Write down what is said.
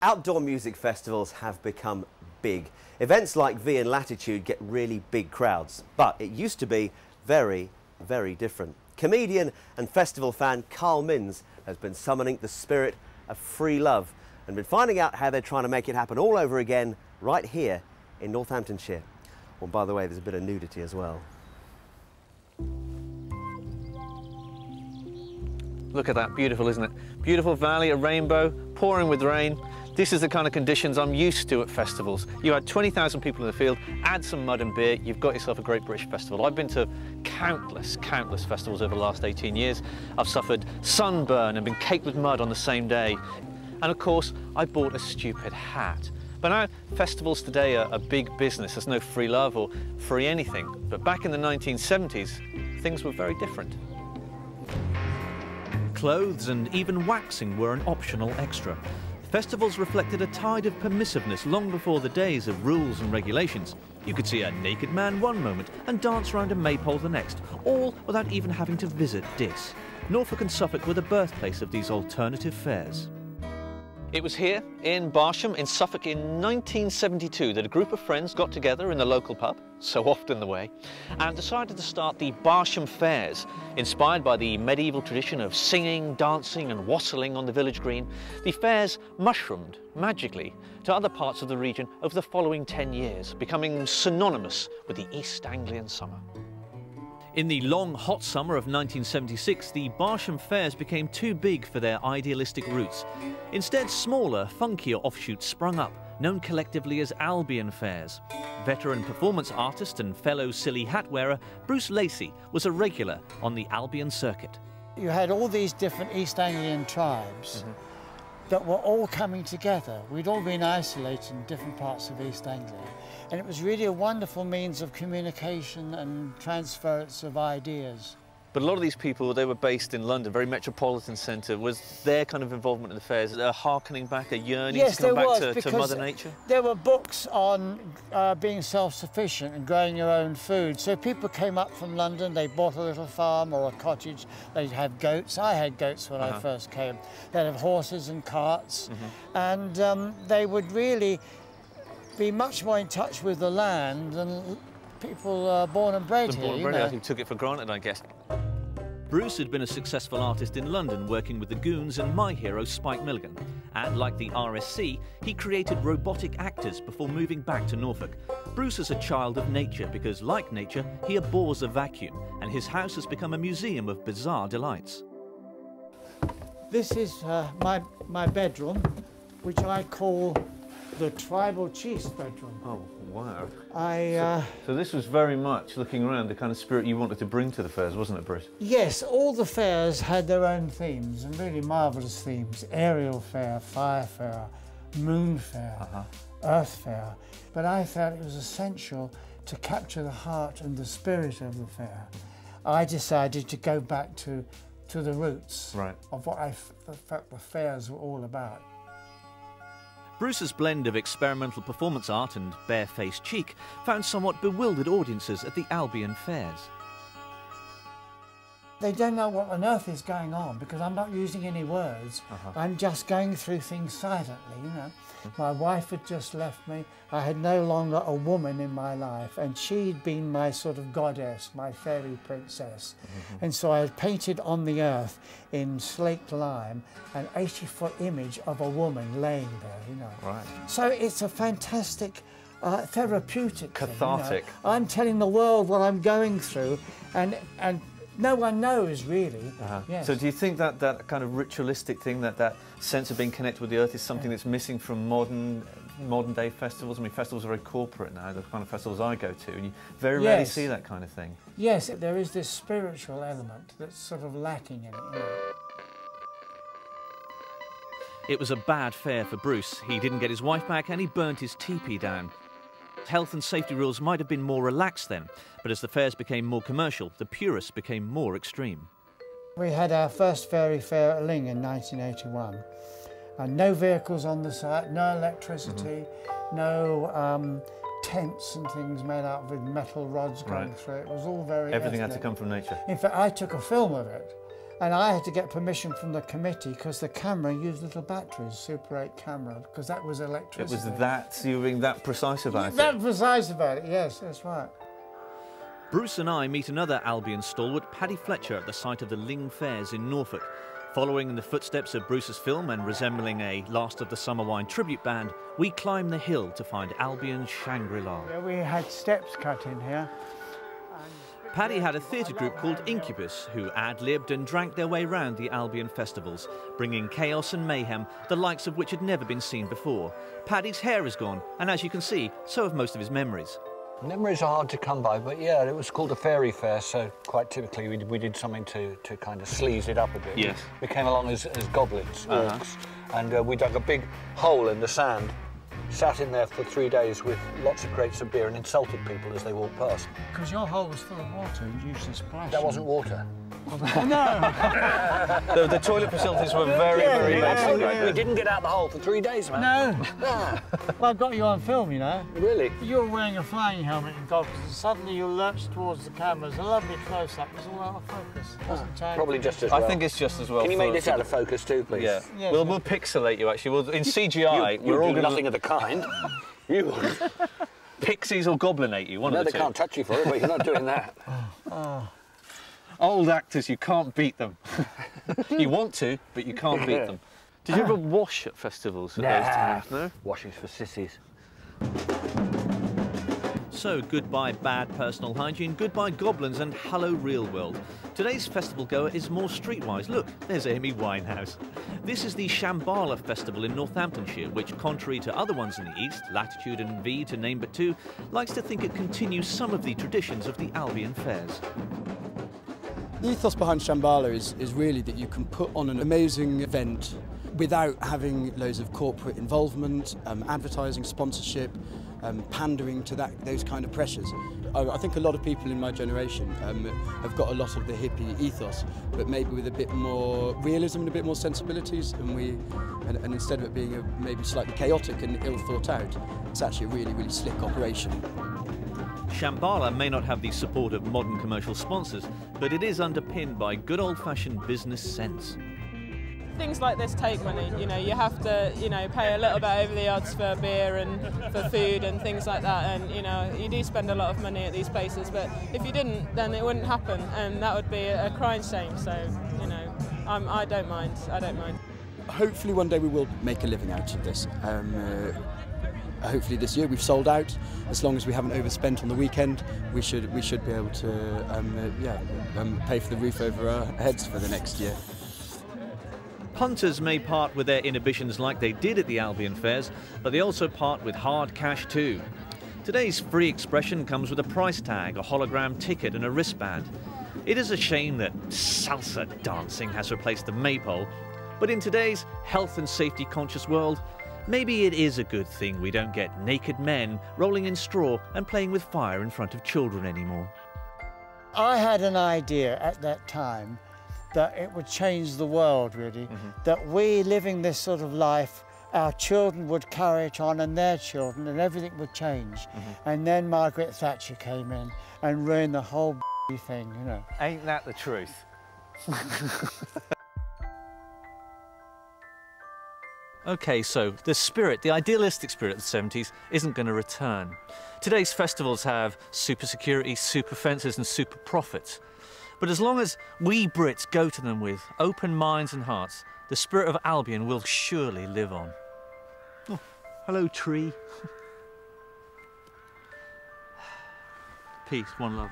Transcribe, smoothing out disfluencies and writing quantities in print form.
Outdoor music festivals have become big. Events like V and Latitude get really big crowds, but it used to be very, very different. Comedian and festival fan Karl has been summoning the spirit of free love and been finding out how they're trying to make it happen all over again right here in Northamptonshire. Well, by the way, there's a bit of nudity as well. Look at that, beautiful, isn't it? Beautiful valley, a rainbow, pouring with rain. This is the kind of conditions I'm used to at festivals. You had 20,000 people in the field, add some mud and beer, you've got yourself a great British festival. I've been to countless festivals over the last 18 years. I've suffered sunburn and been caked with mud on the same day. And of course, I bought a stupid hat. But now, festivals today are a big business. There's no free love or free anything. But back in the 1970s, things were very different. Clothes and even waxing were an optional extra. Festivals reflected a tide of permissiveness long before the days of rules and regulations. You could see a naked man one moment and dance round a maypole the next, all without even having to visit Diss. Norfolk and Suffolk were the birthplace of these alternative fairs. It was here in Barsham in Suffolk in 1972 that a group of friends got together in the local pub, so often the way, and decided to start the Barsham Fairs. Inspired by the medieval tradition of singing, dancing and wassailing on the village green, the fairs mushroomed magically to other parts of the region over the following 10 years, becoming synonymous with the East Anglian summer. In the long, hot summer of 1976, the Barsham Fairs became too big for their idealistic roots. Instead, smaller, funkier offshoots sprung up, known collectively as Albion Fairs. Veteran performance artist and fellow silly hat wearer Bruce Lacey was a regular on the Albion circuit. You had all these different East Anglian tribes that were all coming together. We'd all been isolated in different parts of East Anglia. And it was really a wonderful means of communication and transference of ideas. But a lot of these people, they were based in London, very metropolitan centre. Was their kind of involvement in the fairs a harkening back, a yearning to come back to Mother Nature? There were books on being self-sufficient and growing your own food. So people came up from London, they bought a little farm or a cottage, they'd have goats. I had goats when I first came. They'd have horses and carts, and they would really be much more in touch with the land than people born and bred here. Born and bred, who took it for granted, I guess. Bruce had been a successful artist in London, working with the Goons and my hero Spike Milligan. And like the RSC, he created robotic actors before moving back to Norfolk. Bruce is a child of nature because, like nature, he abhors a vacuum, and his house has become a museum of bizarre delights. This is my bedroom, which I call the tribal chief's bedroom. Oh, wow. So this was very much, looking around, the kind of spirit you wanted to bring to the fairs, wasn't it, Bruce? Yes, all the fairs had their own themes, and really marvellous themes. Aerial fair, fire fair, moon fair, earth fair. But I felt it was essential to capture the heart and the spirit of the fair. I decided to go back to the roots of what I felt the fairs were all about. Bruce's blend of experimental performance art and bare-faced cheek found somewhat bewildered audiences at the Albion Fairs. They don't know what on earth is going on because I'm not using any words. I'm just going through things silently, you know. My wife had just left me. I had no longer a woman in my life, and she'd been my sort of goddess, my fairy princess. And so I had painted on the earth in slaked lime an 80-foot image of a woman laying there, you know. So it's a fantastic therapeutic cathartic thing, you know? I'm telling the world what I'm going through, and no one knows, really. Yes. So do you think that that kind of ritualistic thing, that sense of being connected with the earth is something that's missing from modern day festivals? I mean, festivals are very corporate now, the kind of festivals I go to, and you very rarely see that kind of thing. Yes, there is this spiritual element that's sort of lacking in it, you know. It was a bad fair for Bruce. He didn't get his wife back and he burnt his teepee down. Health and safety rules might have been more relaxed then, but as the fairs became more commercial, the purists became more extreme. We had our first fairy fair at Ling in 1981. No vehicles on the site, no electricity, no tents and things made out with metal rods going through. It was all very Everything ethnic. had to come from nature. In fact, I took a film of it, And I had to get permission from the committee because the camera used little batteries, Super 8 camera, because that was electricity. It was that, you were being that precise about it? That precise about it, yes, that's right. Bruce and I meet another Albion stalwart, Paddy Fletcher, at the site of the Ling Fairs in Norfolk. Following in the footsteps of Bruce's film and resembling a Last of the Summer Wine tribute band, we climb the hill to find Albion's Shangri-La. Yeah, we had steps cut in here. Paddy had a theatre group called Incubus, who ad-libbed and drank their way round the Albion festivals, bringing chaos and mayhem, the likes of which had never been seen before. Paddy's hair is gone, and as you can see, so have most of his memories. Memories are hard to come by, but yeah, it was called a fairy fair, so quite typically we did something to kind of sleaze it up a bit. Yes. We came along as goblins, orcs, and we dug a big hole in the sand, sat in there for 3 days with lots of crates of beer and insulted people as they walked past. Because your hole was full of water and you used to splash. That wasn't water. No! The toilet facilities were very, very basic. We didn't get out the hole for 3 days, man. No! Ah, Well, I've got you on film, you know. really? You were wearing a flying helmet and goggles, and suddenly you lurched towards the cameras. A lovely close-up. It was all out of focus. Wasn't time. Probably just as well. I think it's just as well. Can you make this out of focus too, please? Yeah. Yes, we'll yes. pixelate you, actually. We'll, in CGI, We're we're all all going nothing of the kind. You. pixies or goblinate you, one No, of the they two. can't touch you for it, but you're not doing that. Old actors, you can't beat them. You want to, but you can't beat them. Did you ever wash at festivals at those times? No? Washing's for sissies. So goodbye bad personal hygiene, goodbye goblins, and hello real world. Today's festival goer is more streetwise. Look, there's Amy Winehouse. This is the Shambhala Festival in Northamptonshire, which, contrary to other ones in the east, Latitude and V to name but two, likes to think it continues some of the traditions of the Albion Fairs. The ethos behind Shambhala is really that you can put on an amazing event without having loads of corporate involvement, advertising, sponsorship, pandering to those kind of pressures. I think a lot of people in my generation have got a lot of the hippie ethos, but maybe with a bit more realism and a bit more sensibilities, and instead of it being maybe slightly chaotic and ill thought out, it's actually a really, really slick operation. Shambhala may not have the support of modern commercial sponsors, but it is underpinned by good old-fashioned business sense. Things like this take money, you know, you have to, pay a little bit over the odds for beer and for food and things like that, and, you do spend a lot of money at these places, but if you didn't, then it wouldn't happen, and that would be a crying shame, so, I don't mind. Hopefully one day we will make a living out of this. Hopefully this year we've sold out. As long as we haven't overspent on the weekend, we should be able to pay for the roof over our heads for the next year. Punters may part with their inhibitions like they did at the Albion Fairs, but they also part with hard cash too. Today's free expression comes with a price tag, a hologram ticket and a wristband. It is a shame that salsa dancing has replaced the maypole, but in today's health and safety conscious world, maybe it is a good thing we don't get naked men rolling in straw and playing with fire in front of children anymore. I had an idea at that time that it would change the world, really, that we living this sort of life, our children would carry it on and their children, and everything would change. And then Margaret Thatcher came in and ruined the whole thing, Ain't that the truth? Okay, so the spirit, the idealistic spirit of the 70s isn't going to return. Today's festivals have super security, super fences and super profits. But as long as we Brits go to them with open minds and hearts, the spirit of Albion will surely live on. Oh, hello, tree. Peace, one love.